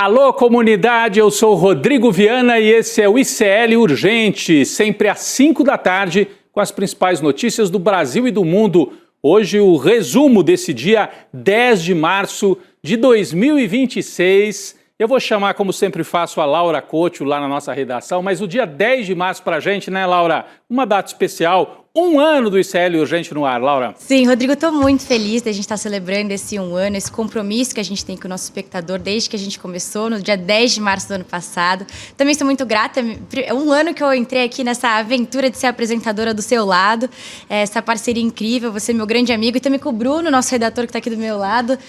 Alô, comunidade, eu sou o Rodrigo Viana e esse é o ICL Urgente, sempre às 5 da tarde, com as principais notícias do Brasil e do mundo. Hoje o resumo desse dia 10 de março de 2026. Eu vou chamar, como sempre faço, a Laura Couto lá na nossa redação, mas o dia 10 de março pra gente, né, Laura? Uma data especial, um ano do ICL Urgente no ar, Laura. Sim, Rodrigo, eu estou muito feliz de a gente estar celebrando esse um ano, esse compromisso que a gente tem com o nosso espectador desde que a gente começou, no dia 10 de março do ano passado. Também sou muito grata, é um ano que eu entrei aqui nessa aventura de ser apresentadora do seu lado, essa parceria incrível, você é meu grande amigo, e também com o Bruno, nosso redator que está aqui do meu lado,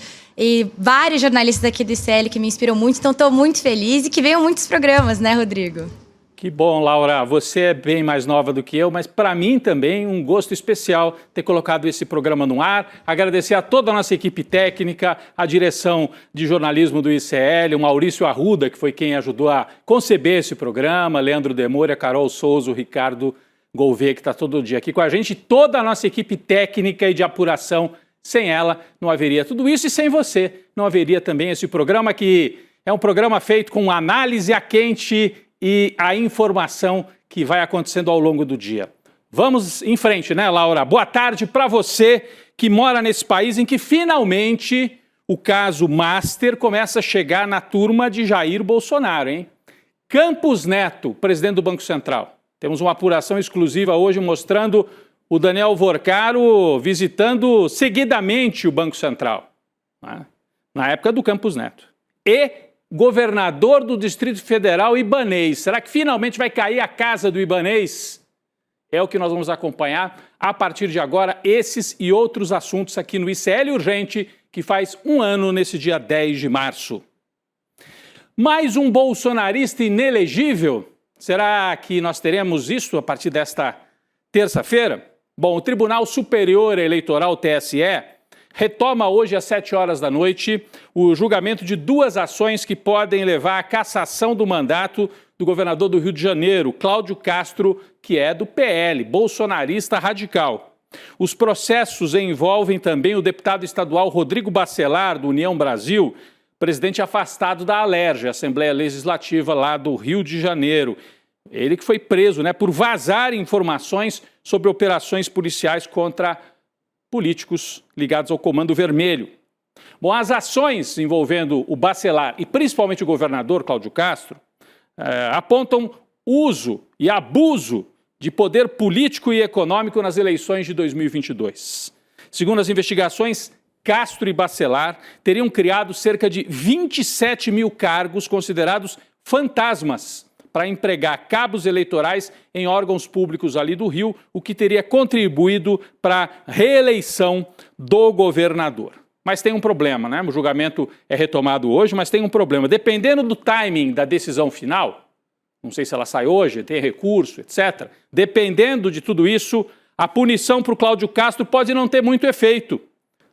e vários jornalistas aqui do ICL que me inspiram muito, então estou muito feliz e que venham muitos programas, né, Rodrigo? Que bom, Laura. Você é bem mais nova do que eu, mas para mim também um gosto especial ter colocado esse programa no ar. Agradecer a toda a nossa equipe técnica, a direção de jornalismo do ICL, o Maurício Arruda, que foi quem ajudou a conceber esse programa, Leandro Demore, a Carol Souza, o Ricardo Gouveia, que está todo dia aqui com a gente, toda a nossa equipe técnica e de apuração. Sem ela não haveria tudo isso e sem você não haveria também esse programa, que é um programa feito com análise a quente e a informação que vai acontecendo ao longo do dia. Vamos em frente, né, Laura? Boa tarde para você que mora nesse país em que finalmente o caso Master começa a chegar na turma de Jair Bolsonaro, hein? Campos Neto, presidente do Banco Central. Temos uma apuração exclusiva hoje mostrando o Daniel Vorcaro visitando seguidamente o Banco Central, né? Na época do Campos Neto. E governador do Distrito Federal Ibanez. Será que finalmente vai cair a casa do Ibanez? É o que nós vamos acompanhar a partir de agora, esses e outros assuntos aqui no ICL Urgente, que faz um ano nesse dia 10 de março. Mais um bolsonarista inelegível? Será que nós teremos isso a partir desta terça-feira? Bom, o Tribunal Superior Eleitoral, TSE, retoma hoje às 7 horas da noite o julgamento de duas ações que podem levar à cassação do mandato do governador do Rio de Janeiro, Cláudio Castro, que é do PL, bolsonarista radical. Os processos envolvem também o deputado estadual Rodrigo Bacelar, do União Brasil, presidente afastado da Alerj, Assembleia Legislativa lá do Rio de Janeiro. Ele que foi preso, né, por vazar informações sobre operações policiais contra políticos ligados ao Comando Vermelho. Bom, as ações envolvendo o Bacelar e principalmente o governador Cláudio Castro apontam uso e abuso de poder político e econômico nas eleições de 2022. Segundo as investigações, Castro e Bacelar teriam criado cerca de 27 mil cargos considerados fantasmas para empregar cabos eleitorais em órgãos públicos ali do Rio, o que teria contribuído para a reeleição do governador. Mas tem um problema, né? O julgamento é retomado hoje, mas tem um problema. Dependendo do timing da decisão final, não sei se ela sai hoje, tem recurso, etc. Dependendo de tudo isso, a punição para o Cláudio Castro pode não ter muito efeito.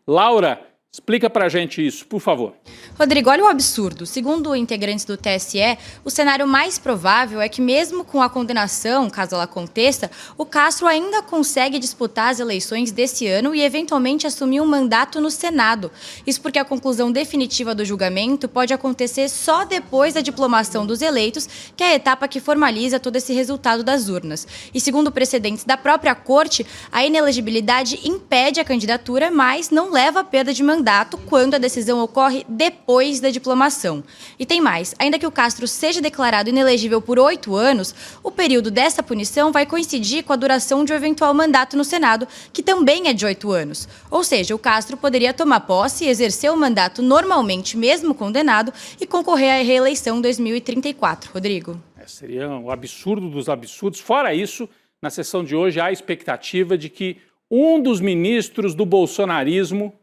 Laura, explica pra gente isso, por favor. Rodrigo, olha o absurdo. Segundo integrantes do TSE, o cenário mais provável é que mesmo com a condenação, caso ela aconteça, o Castro ainda consegue disputar as eleições desse ano e eventualmente assumir um mandato no Senado. Isso porque a conclusão definitiva do julgamento pode acontecer só depois da diplomação dos eleitos, que é a etapa que formaliza todo esse resultado das urnas. E segundo precedentes da própria Corte, a inelegibilidade impede a candidatura, mas não leva à perda de mandato quando a decisão ocorre depois da diplomação. E tem mais, ainda que o Castro seja declarado inelegível por 8 anos, o período dessa punição vai coincidir com a duração de um eventual mandato no Senado, que também é de 8 anos. Ou seja, o Castro poderia tomar posse e exercer o mandato normalmente, mesmo condenado, e concorrer à reeleição em 2034. Rodrigo. Seria um absurdo dos absurdos. Fora isso, na sessão de hoje há a expectativa de que um dos ministros do bolsonarismo,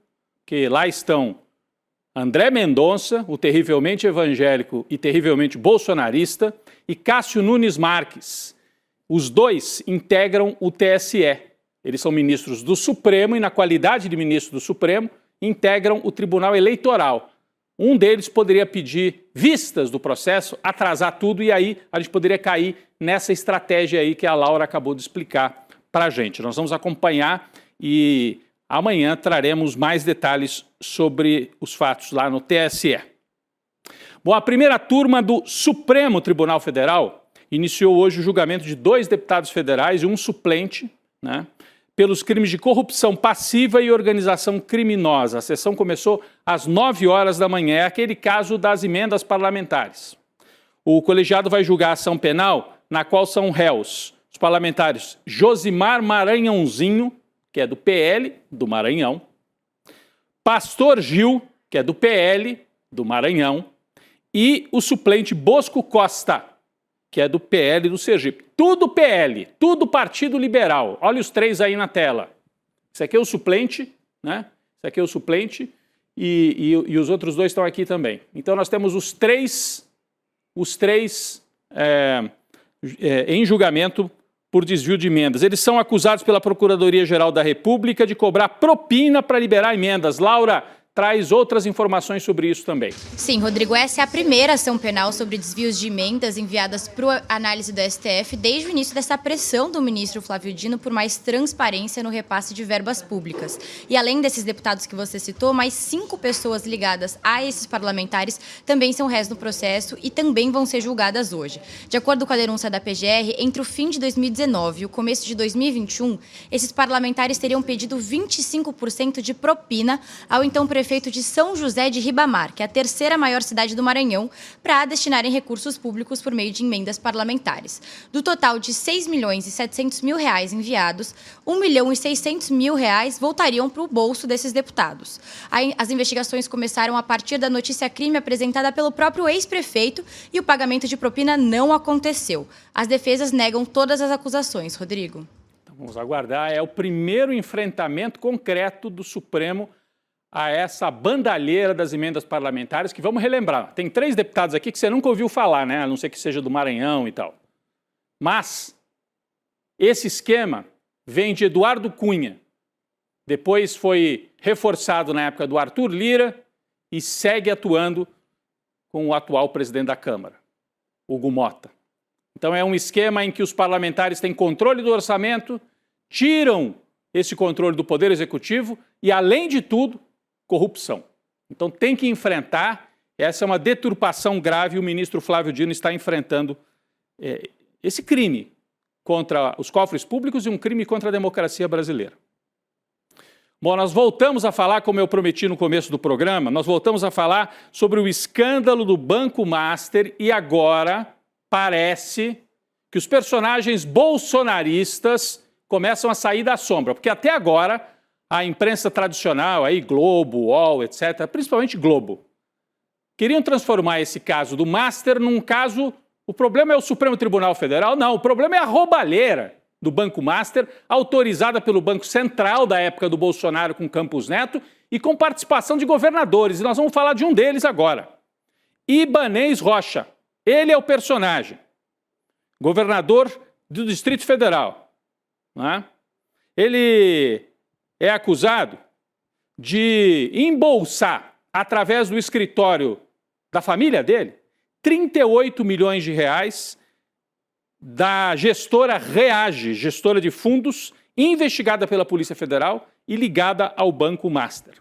que lá estão André Mendonça, o terrivelmente evangélico e terrivelmente bolsonarista, e Cássio Nunes Marques. Os dois integram o TSE. Eles são ministros do Supremo e, na qualidade de ministro do Supremo, integram o Tribunal Eleitoral. Um deles poderia pedir vistas do processo, atrasar tudo, e aí a gente poderia cair nessa estratégia aí que a Laura acabou de explicar para a gente. Nós vamos acompanhar e amanhã traremos mais detalhes sobre os fatos lá no TSE. Bom, a primeira turma do Supremo Tribunal Federal iniciou hoje o julgamento de 2 deputados federais e um suplente, né, pelos crimes de corrupção passiva e organização criminosa. A sessão começou às 9 horas da manhã. É aquele caso das emendas parlamentares. O colegiado vai julgar a ação penal na qual são réus os parlamentares Josimar Maranhãozinho, que é do PL, do Maranhão, Pastor Gil, que é do PL, do Maranhão, e o suplente Bosco Costa, que é do PL do Sergipe. Tudo PL, tudo Partido Liberal. Olha os 3 aí na tela. Esse aqui é o suplente, né? Esse aqui é o suplente e os outros 2 estão aqui também. Então nós temos os três em julgamento por desvio de emendas. Eles são acusados pela Procuradoria-Geral da República de cobrar propina para liberar emendas. Laura, traz outras informações sobre isso também. Sim, Rodrigo, essa é a primeira ação penal sobre desvios de emendas enviadas para a análise do STF desde o início dessa pressão do ministro Flávio Dino por mais transparência no repasse de verbas públicas. E além desses deputados que você citou, mais 5 pessoas ligadas a esses parlamentares também são réus no processo e também vão ser julgadas hoje. De acordo com a denúncia da PGR, entre o fim de 2019 e o começo de 2021, esses parlamentares teriam pedido 25% de propina ao então prefeito de São José de Ribamar, que é a 3ª maior cidade do Maranhão, para destinarem recursos públicos por meio de emendas parlamentares. Do total de R$ 6.700.000 enviados, R$ 1.600.000 voltariam para o bolso desses deputados. As investigações começaram a partir da notícia crime apresentada pelo próprio ex-prefeito e o pagamento de propina não aconteceu. As defesas negam todas as acusações. Rodrigo. Então, vamos aguardar. É o primeiro enfrentamento concreto do Supremo a essa bandalheira das emendas parlamentares, que vamos relembrar. Tem 3 deputados aqui que você nunca ouviu falar, né? A não ser que seja do Maranhão e tal. Mas esse esquema vem de Eduardo Cunha. Depois foi reforçado na época do Arthur Lira e segue atuando com o atual presidente da Câmara, Hugo Mota. Então é um esquema em que os parlamentares têm controle do orçamento, tiram esse controle do Poder Executivo e, além de tudo, corrupção. Então tem que enfrentar, essa é uma deturpação grave e o ministro Flávio Dino está enfrentando esse crime contra os cofres públicos e um crime contra a democracia brasileira. Bom, nós voltamos a falar, como eu prometi no começo do programa, nós voltamos a falar sobre o escândalo do Banco Master e agora parece que os personagens bolsonaristas começam a sair da sombra, porque até agora a imprensa tradicional, aí Globo, UOL, etc., principalmente Globo, queriam transformar esse caso do Master num caso... O problema é o Supremo Tribunal Federal? Não, o problema é a roubalheira do Banco Master, autorizada pelo Banco Central da época do Bolsonaro com Campos Neto e com participação de governadores. E nós vamos falar de um deles agora. Ibanez Rocha. Ele é o personagem. Governador do Distrito Federal. Né? Ele é acusado de embolsar, através do escritório da família dele, 38 milhões de reais da gestora Reage, gestora de fundos, investigada pela Polícia Federal e ligada ao Banco Master.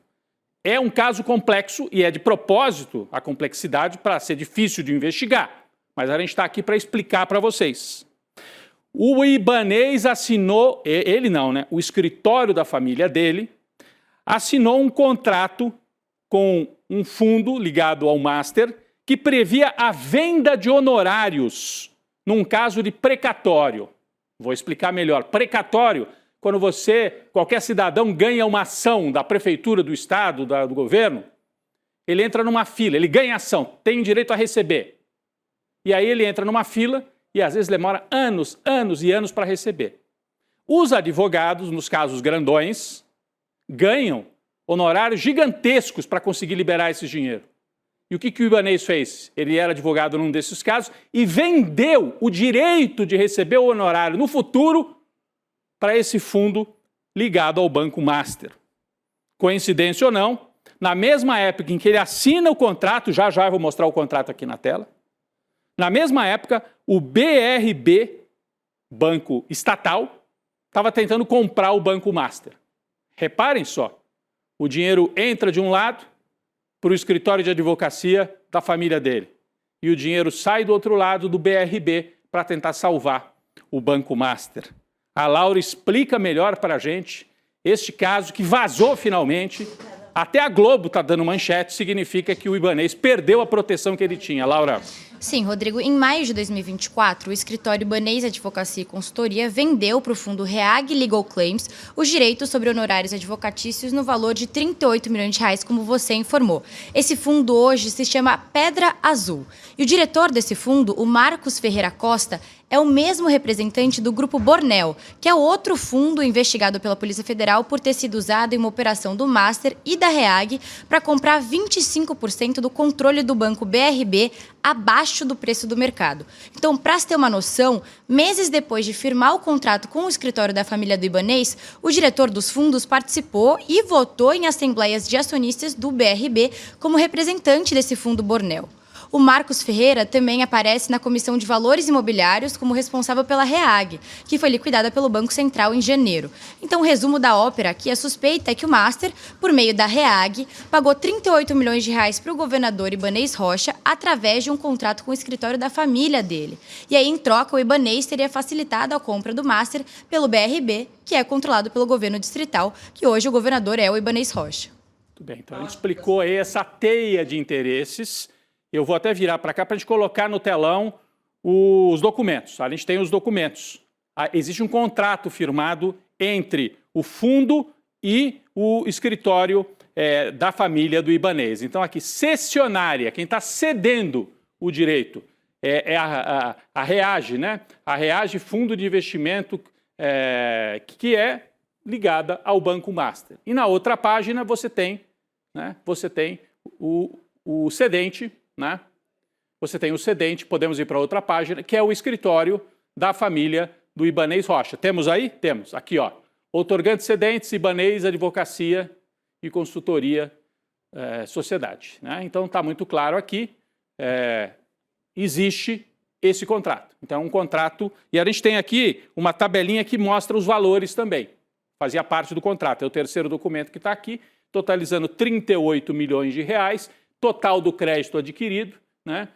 É um caso complexo e é de propósito a complexidade para ser difícil de investigar, mas a gente está aqui para explicar para vocês. O Ibanez assinou, ele não, né? O escritório da família dele assinou um contrato com um fundo ligado ao Master que previa a venda de honorários num caso de precatório. Vou explicar melhor. Precatório, quando qualquer cidadão ganha uma ação da prefeitura, do estado, do governo, ele entra numa fila, ele ganha ação, tem direito a receber. E aí ele entra numa fila e às vezes demora anos e anos para receber. Os advogados, nos casos grandões, ganham honorários gigantescos para conseguir liberar esse dinheiro. E o que o Ibanez fez? Ele era advogado num desses casos e vendeu o direito de receber o honorário no futuro para esse fundo ligado ao Banco Master. Coincidência ou não, na mesma época em que ele assina o contrato, já eu vou mostrar o contrato aqui na tela, na mesma época, o BRB, banco estatal, estava tentando comprar o Banco Master. Reparem só, o dinheiro entra de um lado para o escritório de advocacia da família dele. e o dinheiro sai do outro lado do BRB para tentar salvar o Banco Master. A Laura explica melhor para a gente este caso que vazou finalmente. Até a Globo está dando manchete, significa que o Ibanez perdeu a proteção que ele tinha. Laura. Sim, Rodrigo, em maio de 2024, o escritório Ibanez Advocacia e Consultoria vendeu para o fundo Reag Legal Claims os direitos sobre honorários advocatícios no valor de 38 milhões de reais, como você informou. Esse fundo hoje se chama Pedra Azul. E o diretor desse fundo, o Marcos Ferreira Costa, é o mesmo representante do Grupo Bornel, que é outro fundo investigado pela Polícia Federal por ter sido usado em uma operação do Master e da Reag para comprar 25% do controle do banco BRB abaixo do preço do mercado. Então, para se ter uma noção, meses depois de firmar o contrato com o escritório da família do Ibanez, o diretor dos fundos participou e votou em assembleias de acionistas do BRB como representante desse fundo Bornel. O Marcos Ferreira também aparece na Comissão de Valores Imobiliários como responsável pela Reag, que foi liquidada pelo Banco Central em janeiro. Então, o resumo da ópera aqui, a suspeita é que o Master, por meio da Reag, pagou 38 milhões de reais para o governador Ibanez Rocha através de um contrato com o escritório da família dele. E aí, em troca, o Ibanez teria facilitado a compra do Master pelo BRB, que é controlado pelo governo distrital, que hoje o governador é o Ibanez Rocha. Muito bem, então a gente explicou aí essa teia de interesses. Eu vou até virar para cá para a gente colocar no telão os documentos. A gente tem os documentos. Existe um contrato firmado entre o fundo e o escritório da família do Ibanez. Então, aqui, cessionária, quem está cedendo o direito é a Reage, né? A Reage, fundo de investimento que é ligada ao Banco Master. E na outra página você tem, né, o cedente, né? Você tem o cedente, podemos ir para outra página, que é o escritório da família do Ibanez Rocha. Temos aí? Temos. Aqui, ó. Outorgantes cedentes, Ibanez Advocacia e Consultoria Sociedade. Né? Então, está muito claro aqui, existe esse contrato. Então, é um contrato, e a gente tem aqui uma tabelinha que mostra os valores também. Fazia parte do contrato. É o terceiro documento que está aqui, totalizando 38 milhões de reais, total do crédito adquirido, né?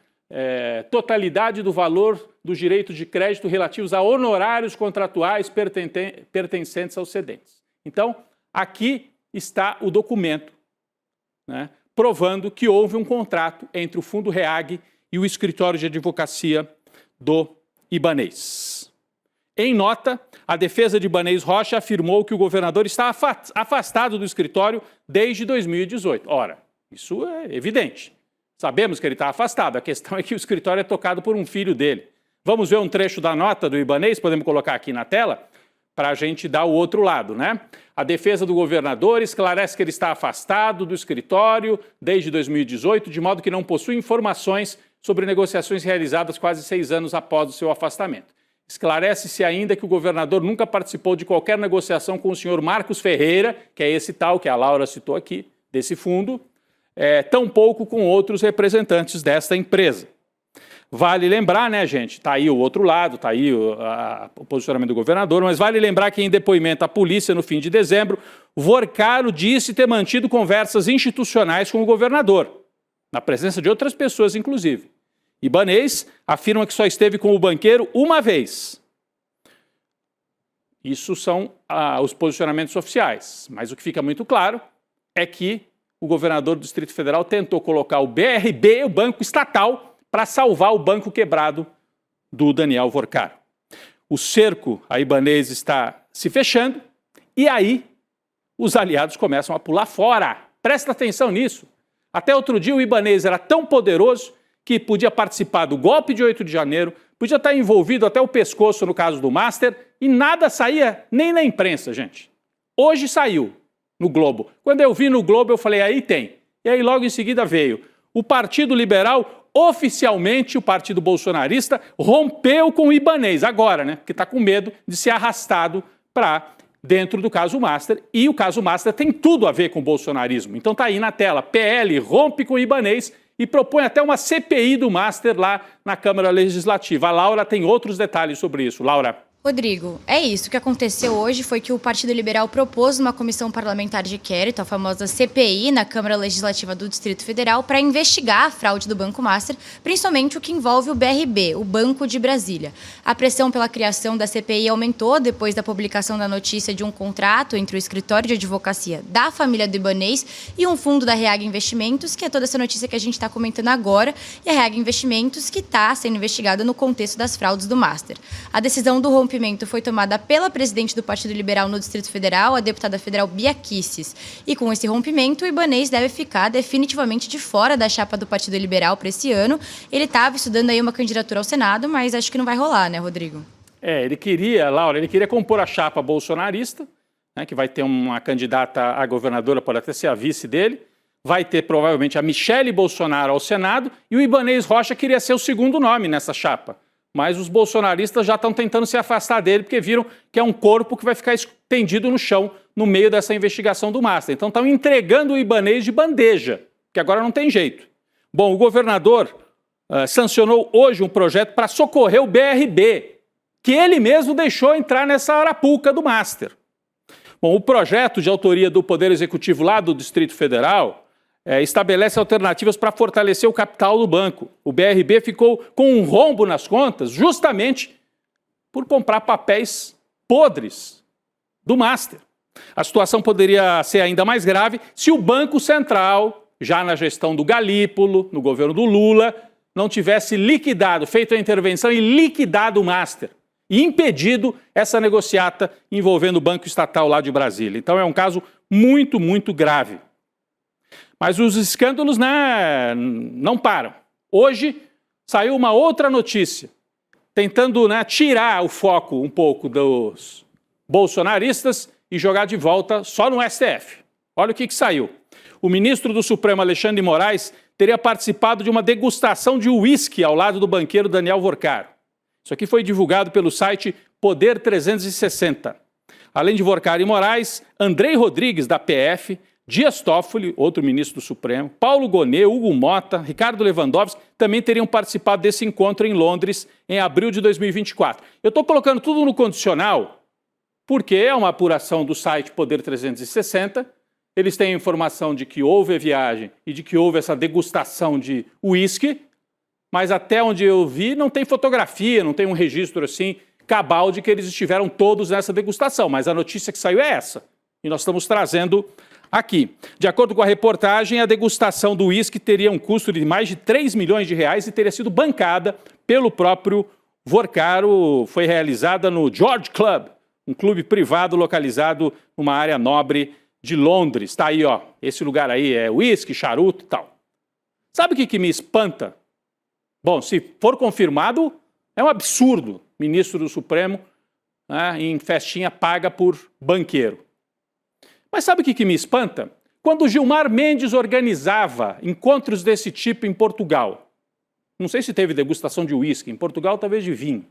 Totalidade do valor dos direitos de crédito relativos a honorários contratuais pertencentes aos cedentes. Então, aqui está o documento, né, provando que houve um contrato entre o Fundo Reag e o escritório de advocacia do Ibanez. Em nota, a defesa de Ibanez Rocha afirmou que o governador está afastado do escritório desde 2018. Ora, isso é evidente. Sabemos que ele está afastado. A questão é que o escritório é tocado por um filho dele. Vamos ver um trecho da nota do Ibanez? Podemos colocar aqui na tela? Para a gente dar o outro lado, né? A defesa do governador esclarece que ele está afastado do escritório desde 2018, de modo que não possui informações sobre negociações realizadas quase 6 anos após o seu afastamento. Esclarece-se ainda que o governador nunca participou de qualquer negociação com o senhor Marcos Ferreira, que é esse tal que a Laura citou aqui, desse fundo, tampouco com outros representantes desta empresa. Vale lembrar, né, gente, está aí o outro lado, está aí o posicionamento do governador, mas vale lembrar que em depoimento à polícia no fim de dezembro, Vorcaro disse ter mantido conversas institucionais com o governador, na presença de outras pessoas, inclusive. Ibanez afirma que só esteve com o banqueiro uma vez. Isso são os posicionamentos oficiais, mas o que fica muito claro é que o governador do Distrito Federal tentou colocar o BRB, o banco estatal, para salvar o banco quebrado do Daniel Vorcaro. O cerco a Ibanez está se fechando e aí os aliados começam a pular fora. Presta atenção nisso. Até outro dia o Ibanez era tão poderoso que podia participar do golpe de 8 de janeiro, podia estar envolvido até o pescoço no caso do Master e nada saía nem na imprensa, gente. Hoje saiu no Globo. Quando eu vi no Globo, eu falei, aí tem. E aí logo em seguida veio. O Partido Liberal, oficialmente o Partido Bolsonarista, rompeu com o Ibanez, agora, né? Porque está com medo de ser arrastado para dentro do caso Master. E o caso Master tem tudo a ver com o bolsonarismo. Então está aí na tela. PL rompe com o Ibanez e propõe até uma CPI do Master lá na Câmara Legislativa. A Laura tem outros detalhes sobre isso. Laura. Rodrigo, é isso. O que aconteceu hoje foi que o Partido Liberal propôs uma comissão parlamentar de inquérito, a famosa CPI, na Câmara Legislativa do Distrito Federal, para investigar a fraude do Banco Master, principalmente o que envolve o BRB, o Banco de Brasília. A pressão pela criação da CPI aumentou depois da publicação da notícia de um contrato entre o escritório de advocacia da família do Ibanez e um fundo da Reag Investimentos, que é toda essa notícia que a gente está comentando agora, e a Reag Investimentos, que está sendo investigada no contexto das fraudes do Master. A decisão do rompimento foi tomada pela presidente do Partido Liberal no Distrito Federal, a deputada federal Bia Kicis. E com esse rompimento, o Ibanez deve ficar definitivamente de fora da chapa do Partido Liberal para esse ano. Ele estava estudando aí uma candidatura ao Senado, mas acho que não vai rolar, né, Rodrigo? Ele queria compor a chapa bolsonarista, né, que vai ter uma candidata a governadora, pode até ser a vice dele, vai ter provavelmente a Michele Bolsonaro ao Senado, e o Ibanez Rocha queria ser o segundo nome nessa chapa. Mas os bolsonaristas já estão tentando se afastar dele porque viram que é um corpo que vai ficar estendido no chão no meio dessa investigação do Master. Então estão entregando o Ibanez de bandeja, que agora não tem jeito. Bom, o governador sancionou hoje um projeto para socorrer o BRB, que ele mesmo deixou entrar nessa arapuca do Master. Bom, o projeto de autoria do Poder Executivo lá do Distrito Federal estabelece alternativas para fortalecer o capital do banco. O BRB ficou com um rombo nas contas justamente por comprar papéis podres do Master. A situação poderia ser ainda mais grave se o Banco Central, já na gestão do Galípolo, no governo do Lula, não tivesse liquidado, feito a intervenção e liquidado o Master e impedido essa negociata envolvendo o Banco Estatal lá de Brasília. Então é um caso muito, muito grave. Mas os escândalos, né, não param. Hoje saiu uma outra notícia, tentando, né, tirar o foco um pouco dos bolsonaristas e jogar de volta só no STF. Olha o que saiu. O ministro do Supremo, Alexandre de Moraes, teria participado de uma degustação de uísque ao lado do banqueiro Daniel Vorcaro. Isso aqui foi divulgado pelo site Poder 360. Além de Vorcaro e Moraes, Andrei Rodrigues, da PF, Dias Toffoli, outro ministro do Supremo, Paulo Gonet, Hugo Mota, Ricardo Lewandowski também teriam participado desse encontro em Londres em abril de 2024. Eu estou colocando tudo no condicional porque é uma apuração do site Poder 360. Eles têm a informação de que houve a viagem e de que houve essa degustação de uísque, mas até onde eu vi não tem fotografia, não tem um registro assim cabal de que eles estiveram todos nessa degustação. Mas a notícia que saiu é essa e nós estamos trazendo aqui. De acordo com a reportagem, a degustação do uísque teria um custo de mais de 3 milhões de reais e teria sido bancada pelo próprio Vorcaro. Foi realizada no George Club, um clube privado localizado numa área nobre de Londres. Está aí, ó, esse lugar aí é uísque, charuto e tal. Sabe o que me espanta? Bom, se for confirmado, é um absurdo. Ministro do Supremo, né, em festinha paga por banqueiro. Mas sabe o que me espanta? Quando o Gilmar Mendes organizava encontros desse tipo em Portugal. Não sei se teve degustação de uísque, em Portugal talvez de vinho.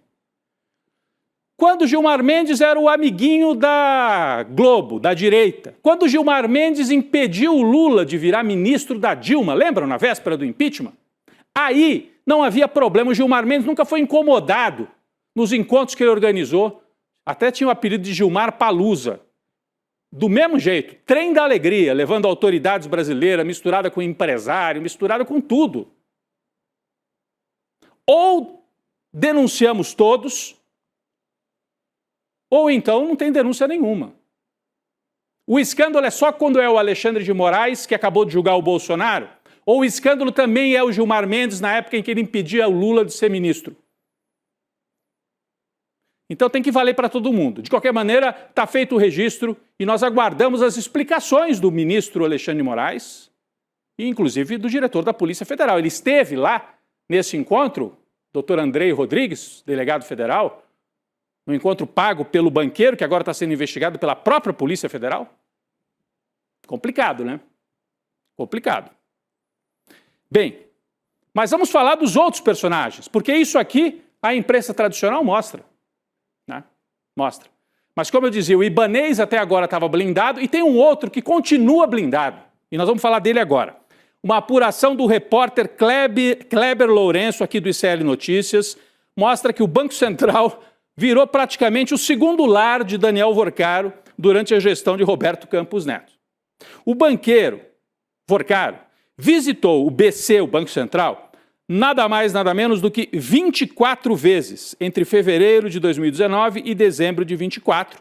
Quando o Gilmar Mendes era o amiguinho da Globo, da direita. Quando o Gilmar Mendes impediu o Lula de virar ministro da Dilma, lembram, na véspera do impeachment? Aí não havia problema, o Gilmar Mendes nunca foi incomodado nos encontros que ele organizou. Até tinha o apelido de Gilmar Palusa. Do mesmo jeito, trem da alegria, levando autoridades brasileiras, misturada com empresário, misturada com tudo. Ou denunciamos todos, ou então não tem denúncia nenhuma. O escândalo é só quando é o Alexandre de Moraes, que acabou de julgar o Bolsonaro, ou o escândalo também é o Gilmar Mendes, na época em que ele impedia o Lula de ser ministro. Então tem que valer para todo mundo. De qualquer maneira, está feito o registro e nós aguardamos as explicações do ministro Alexandre de Moraes e, inclusive, do diretor da Polícia Federal. Ele esteve lá nesse encontro, doutor Andrei Rodrigues, delegado federal, no encontro pago pelo banqueiro, que agora está sendo investigado pela própria Polícia Federal. Complicado, né? Complicado. Bem, mas vamos falar dos outros personagens, porque isso aqui a imprensa tradicional mostra. Né? Mostra. Mas como eu dizia, o Ibanez até agora estava blindado e tem um outro que continua blindado. E nós vamos falar dele agora. Uma apuração do repórter Kleber Lourenço, aqui do ICL Notícias, mostra que o Banco Central virou praticamente o segundo lar de Daniel Vorcaro durante a gestão de Roberto Campos Neto. O banqueiro Vorcaro visitou o BC, o Banco Central, nada mais, nada menos do que 24 vezes entre fevereiro de 2019 e dezembro de 2024,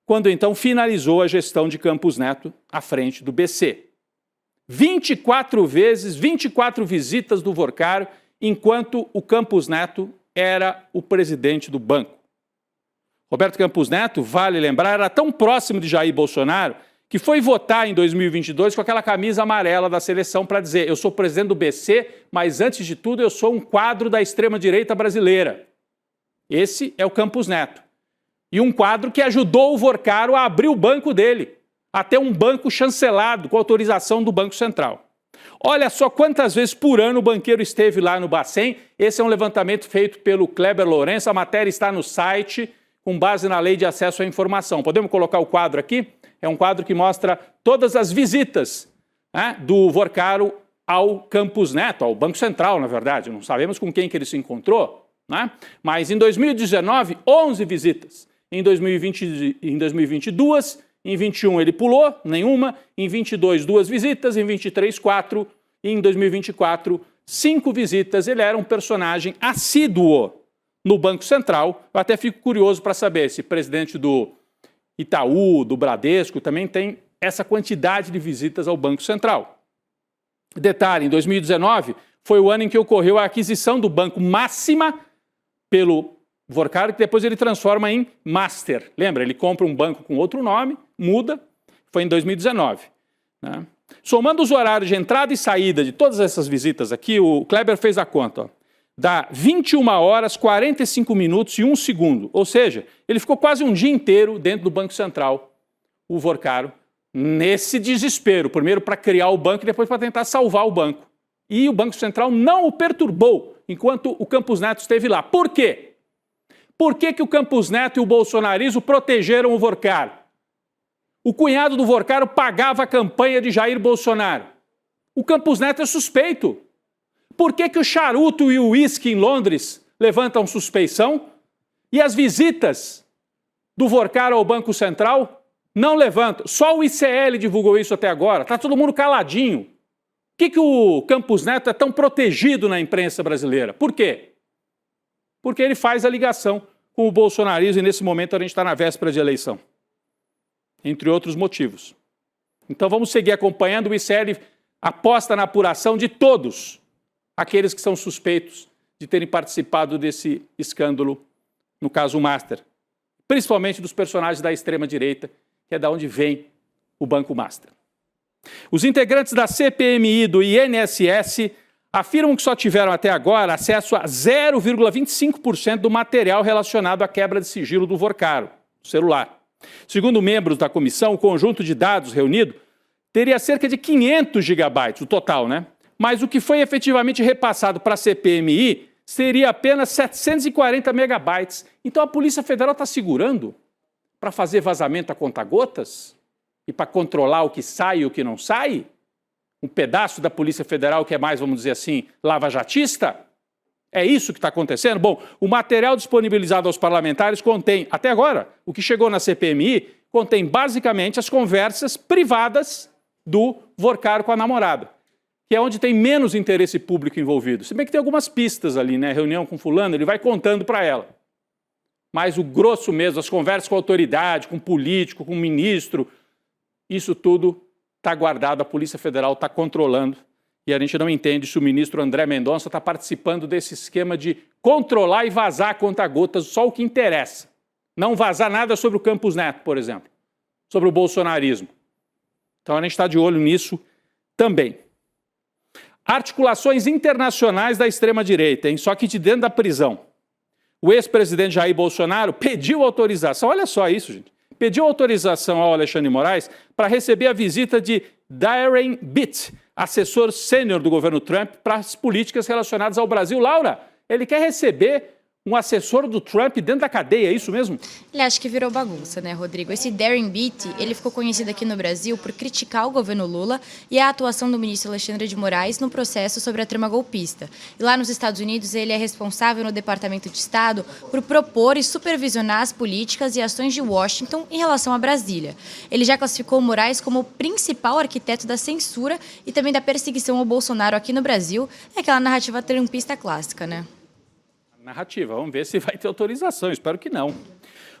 quando então finalizou a gestão de Campos Neto à frente do BC. 24 vezes, 24 visitas do Vorcaro, enquanto o Campos Neto era o presidente do banco. Roberto Campos Neto, vale lembrar, era tão próximo de Jair Bolsonaro que foi votar em 2022 com aquela camisa amarela da seleção para dizer: eu sou presidente do BC, mas antes de tudo eu sou um quadro da extrema-direita brasileira. Esse é o Campos Neto. E um quadro que ajudou o Vorcaro a abrir o banco dele, até um banco chancelado com autorização do Banco Central. Olha só quantas vezes por ano o banqueiro esteve lá no Bacen. Esse é um levantamento feito pelo Kleber Lourenço, a matéria está no site, com base na Lei de Acesso à Informação. Podemos colocar o quadro aqui? É um quadro que mostra todas as visitas, né, do Vorcaro ao Campos Neto, ao Banco Central, na verdade. Não sabemos com quem que ele se encontrou, né? Mas em 2019, 11 visitas. Em 2020, em 2022, em 21 ele pulou, nenhuma. Em 22, 2 visitas. Em 23, 4. E em 2024, 5 visitas. Ele era um personagem assíduo no Banco Central. Eu até fico curioso para saber se o presidente do Itaú, do Bradesco, também tem essa quantidade de visitas ao Banco Central. Detalhe, em 2019 foi o ano em que ocorreu a aquisição do Banco Máxima pelo Vorcaro, que depois ele transforma em Master. Lembra? Ele compra um banco com outro nome, muda, foi em 2019. Né? Somando os horários de entrada e saída de todas essas visitas aqui, o Kleber fez a conta, ó. Dá 21 horas, 45 minutos e 1 segundo. Ou seja, ele ficou quase um dia inteiro dentro do Banco Central, o Vorcaro, nesse desespero. Primeiro para criar o banco e depois para tentar salvar o banco. E o Banco Central não o perturbou enquanto o Campos Neto esteve lá. Por quê? Por que o Campos Neto e o bolsonarismo protegeram o Vorcaro? O cunhado do Vorcaro pagava a campanha de Jair Bolsonaro. O Campos Neto é suspeito. Por que o charuto e o uísque em Londres levantam suspeição e as visitas do Vorcaro ao Banco Central não levantam? Só o ICL divulgou isso até agora. Está todo mundo caladinho. Por que o Campos Neto é tão protegido na imprensa brasileira? Por quê? Porque ele faz a ligação com o bolsonarismo e nesse momento a gente está na véspera de eleição. Entre outros motivos. Então vamos seguir acompanhando. O ICL aposta na apuração de todos aqueles que são suspeitos de terem participado desse escândalo, no caso o Master, principalmente dos personagens da extrema-direita, que é da onde vem o Banco Master. Os integrantes da CPMI do INSS afirmam que só tiveram até agora acesso a 0,25% do material relacionado à quebra de sigilo do Vorcaro, do celular. Segundo membros da comissão, o conjunto de dados reunido teria cerca de 500 gigabytes, o total, né? Mas o que foi efetivamente repassado para a CPMI seria apenas 740 megabytes. Então a Polícia Federal está segurando para fazer vazamento a conta-gotas? E para controlar o que sai e o que não sai? Um pedaço da Polícia Federal que é mais, vamos dizer assim, lava-jatista? É isso que está acontecendo? Bom, o material disponibilizado aos parlamentares contém, até agora, o que chegou na CPMI, contém basicamente as conversas privadas do Vorcaro com a namorada, que é onde tem menos interesse público envolvido. Se bem que tem algumas pistas ali, né? Reunião com fulano, ele vai contando para ela. Mas o grosso mesmo, as conversas com a autoridade, com o político, com o ministro, isso tudo está guardado, a Polícia Federal está controlando. E a gente não entende se o ministro André Mendonça está participando desse esquema de controlar e vazar a conta-gotas, só o que interessa. Não vazar nada sobre o Campos Neto, por exemplo, sobre o bolsonarismo. Então a gente está de olho nisso também. Articulações internacionais da extrema-direita, só que de dentro da prisão. O ex-presidente Jair Bolsonaro pediu autorização, olha só isso, gente, pediu autorização ao Alexandre de Moraes para receber a visita de Darren Bitt, assessor sênior do governo Trump, para as políticas relacionadas ao Brasil. Laura, ele quer receber um assessor do Trump dentro da cadeia, é isso mesmo? Ele acha que virou bagunça, né, Rodrigo? Esse Darren Beattie, ele ficou conhecido aqui no Brasil por criticar o governo Lula e a atuação do ministro Alexandre de Moraes no processo sobre a trama golpista. E lá nos Estados Unidos, ele é responsável no Departamento de Estado por propor e supervisionar as políticas e ações de Washington em relação a Brasília. Ele já classificou Moraes como o principal arquiteto da censura e também da perseguição ao Bolsonaro aqui no Brasil. É aquela narrativa trumpista clássica, né? Narrativa, vamos ver se vai ter autorização, espero que não.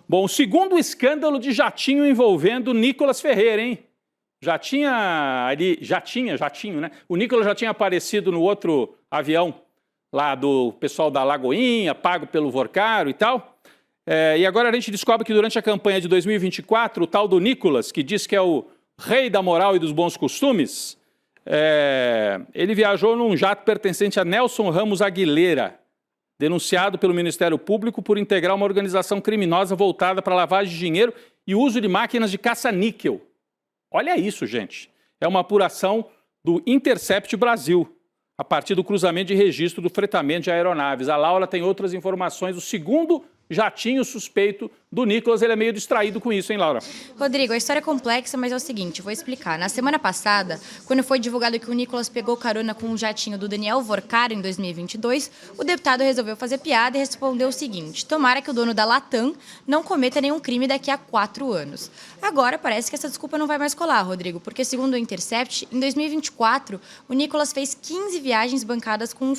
Bom, o segundo escândalo de jatinho envolvendo Nicolas Ferreira, hein? Jatinho, né? O Nicolas já tinha aparecido no outro avião lá do pessoal da Lagoinha, pago pelo Vorcaro e tal. E agora a gente descobre que durante a campanha de 2024, o tal do Nicolas, que diz que é o rei da moral e dos bons costumes, ele viajou num jato pertencente a Nelson Ramos Aguilera, denunciado pelo Ministério Público por integrar uma organização criminosa voltada para lavagem de dinheiro e uso de máquinas de caça-níquel. Olha isso, gente. É uma apuração do Intercept Brasil, a partir do cruzamento de registro do fretamento de aeronaves. A Laura tem outras informações. O segundo jatinho suspeito do Nicolas, ele é meio distraído com isso, hein, Laura? Rodrigo, a história é complexa, mas é o seguinte, vou explicar. Na semana passada, quando foi divulgado que o Nicolas pegou carona com um jatinho do Daniel Vorcaro em 2022, o deputado resolveu fazer piada e respondeu o seguinte: tomara que o dono da Latam não cometa nenhum crime daqui a 4 anos. Agora, parece que essa desculpa não vai mais colar, Rodrigo, porque segundo o Intercept, em 2024, o Nicolas fez 15 viagens bancadas com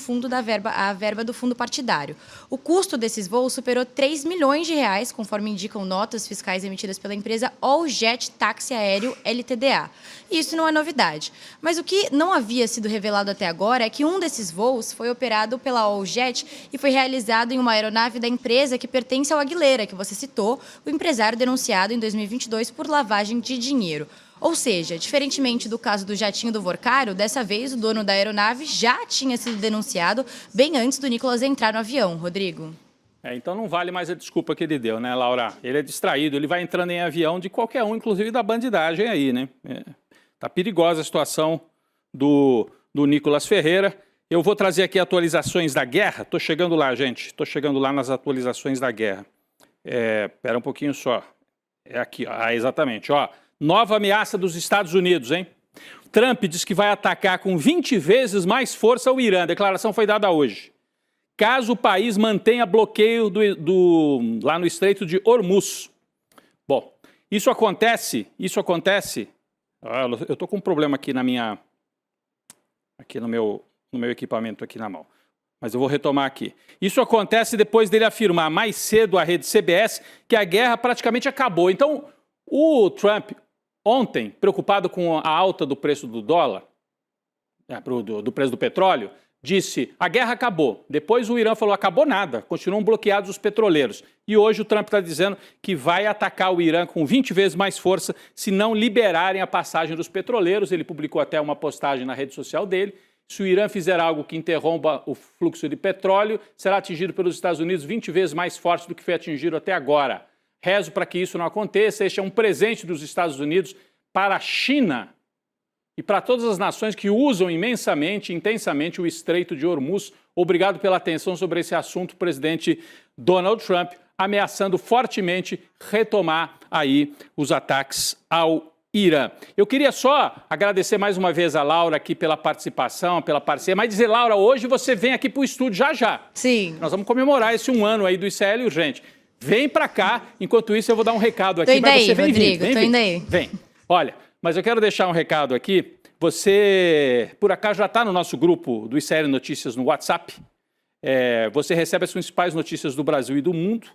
a verba do fundo partidário. O custo desses voos superou 3 milhões de reais, conforme indicam notas fiscais emitidas pela empresa All Jet Táxi Aéreo LTDA. E isso não é novidade. Mas o que não havia sido revelado até agora é que um desses voos foi operado pela All Jet e foi realizado em uma aeronave da empresa que pertence ao Aguilera, que você citou, o empresário denunciado em 2022 por lavagem de dinheiro. Ou seja, diferentemente do caso do jatinho do Vorcaro, dessa vez o dono da aeronave já tinha sido denunciado bem antes do Nicolas entrar no avião, Rodrigo. Então não vale mais a desculpa que ele deu, né, Laura? Ele é distraído, ele vai entrando em avião de qualquer um, inclusive da bandidagem aí, né? Tá perigosa a situação do Nicolas Ferreira. Eu vou trazer aqui atualizações da guerra. Tô chegando lá, gente. Tô chegando lá nas atualizações da guerra. Espera um pouquinho só. É aqui, ó. Exatamente, ó. Nova ameaça dos Estados Unidos, hein? Trump diz que vai atacar com 20 vezes mais força o Irã. A declaração foi dada hoje. Caso o país mantenha bloqueio lá no Estreito de Hormuz. Bom, isso acontece. Eu estou com um problema aqui aqui no meu equipamento aqui na mão. Mas eu vou retomar aqui. Isso acontece depois dele afirmar mais cedo à rede CBS que a guerra praticamente acabou. Então, o Trump, ontem, preocupado com a alta do preço do dólar, do preço do petróleo, disse, a guerra acabou. Depois o Irã falou, acabou nada, continuam bloqueados os petroleiros. E hoje o Trump está dizendo que vai atacar o Irã com 20 vezes mais força se não liberarem a passagem dos petroleiros. Ele publicou até uma postagem na rede social dele. Se o Irã fizer algo que interrompa o fluxo de petróleo, será atingido pelos Estados Unidos 20 vezes mais forte do que foi atingido até agora. Rezo para que isso não aconteça. Este é um presente dos Estados Unidos para a China e para todas as nações que usam imensamente, intensamente o Estreito de Hormuz. Obrigado pela atenção sobre esse assunto, presidente Donald Trump, ameaçando fortemente retomar aí os ataques ao Irã. Eu queria só agradecer mais uma vez a Laura aqui pela participação, pela parceria, mas dizer, Laura, hoje você vem aqui para o estúdio já. Sim. Nós vamos comemorar esse 1 ano aí do ICL Urgente. Vem para cá, enquanto isso eu vou dar um recado aqui. Tô indo aí, Rodrigo, tô indo aí. Vem. Olha, mas eu quero deixar um recado aqui. Você, por acaso, já está no nosso grupo do ICL Notícias no WhatsApp. Você recebe as principais notícias do Brasil e do mundo.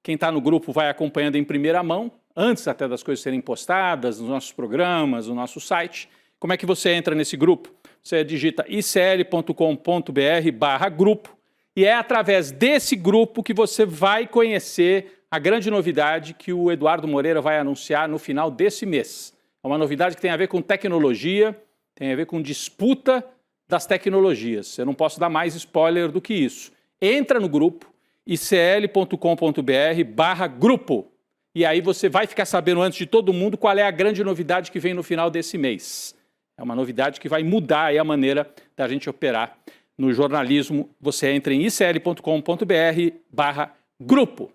Quem está no grupo vai acompanhando em primeira mão, antes até das coisas serem postadas, nos nossos programas, no nosso site. Como é que você entra nesse grupo? Você digita icl.com.br/grupo e é através desse grupo que você vai conhecer a grande novidade que o Eduardo Moreira vai anunciar no final desse mês. É uma novidade que tem a ver com tecnologia, tem a ver com disputa das tecnologias. Eu não posso dar mais spoiler do que isso. Entra no grupo, icl.com.br/grupo. E aí você vai ficar sabendo antes de todo mundo qual é a grande novidade que vem no final desse mês. É uma novidade que vai mudar aí a maneira da gente operar no jornalismo, você entra em icl.com.br/grupo.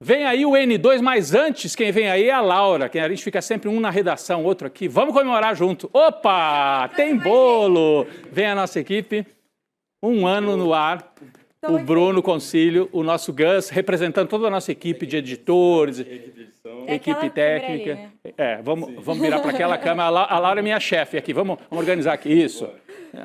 Vem aí o N2, mas antes quem vem aí é a Laura, que a gente fica sempre um na redação, outro aqui. Vamos comemorar junto. Opa, tem bolo! Vem a nossa equipe, 1 ano no ar. O Bruno Concílio, o nosso Gus, representando toda a nossa equipe de editores, equipe técnica. Vamos virar para aquela câmera. A Laura é minha chefe aqui. Vamos organizar aqui. Isso.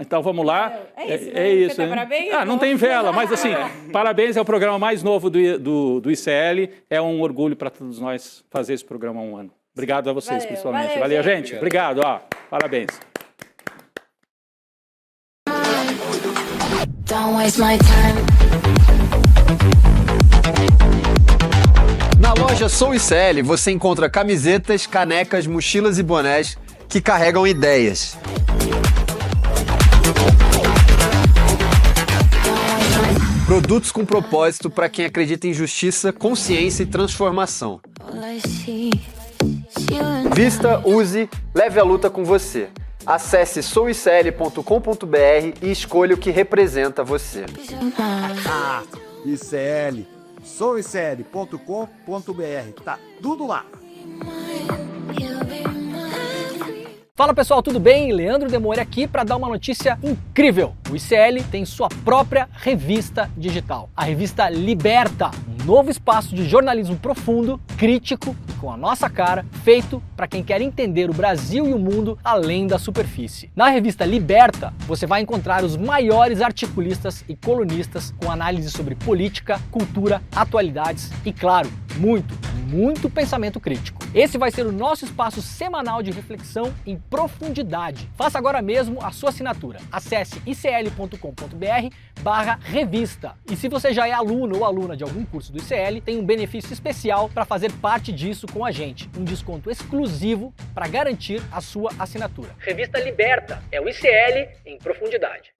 Então vamos lá. É isso. Né? Parabéns? Não tem vela, mas assim, parabéns, é o programa mais novo do ICL. É um orgulho para todos nós fazer esse programa há 1 ano. Obrigado a vocês, principalmente. Valeu, gente. Obrigado. Parabéns. Don't waste my time. Na loja Sou ICL você encontra camisetas, canecas, mochilas e bonés que carregam ideias. Produtos com propósito para quem acredita em justiça, consciência e transformação. Vista, use, leve a luta com você. Acesse souicl.com.br e escolha o que representa você. ICL, souicl.com.br, tá tudo lá. Fala pessoal, tudo bem? Leandro Demore aqui para dar uma notícia incrível. O ICL tem sua própria revista digital, a revista Liberta, um novo espaço de jornalismo profundo, crítico, com a nossa cara, feito para quem quer entender o Brasil e o mundo além da superfície. Na revista Liberta, você vai encontrar os maiores articulistas e colunistas com análise sobre política, cultura, atualidades e, claro, muito pensamento crítico. Esse vai ser o nosso espaço semanal de reflexão em profundidade. Faça agora mesmo a sua assinatura. Acesse icl.com.br/revista. E se você já é aluno ou aluna de algum curso do ICL, tem um benefício especial para fazer parte disso com a gente. Um desconto exclusivo para garantir a sua assinatura. Revista Liberta é o ICL em profundidade.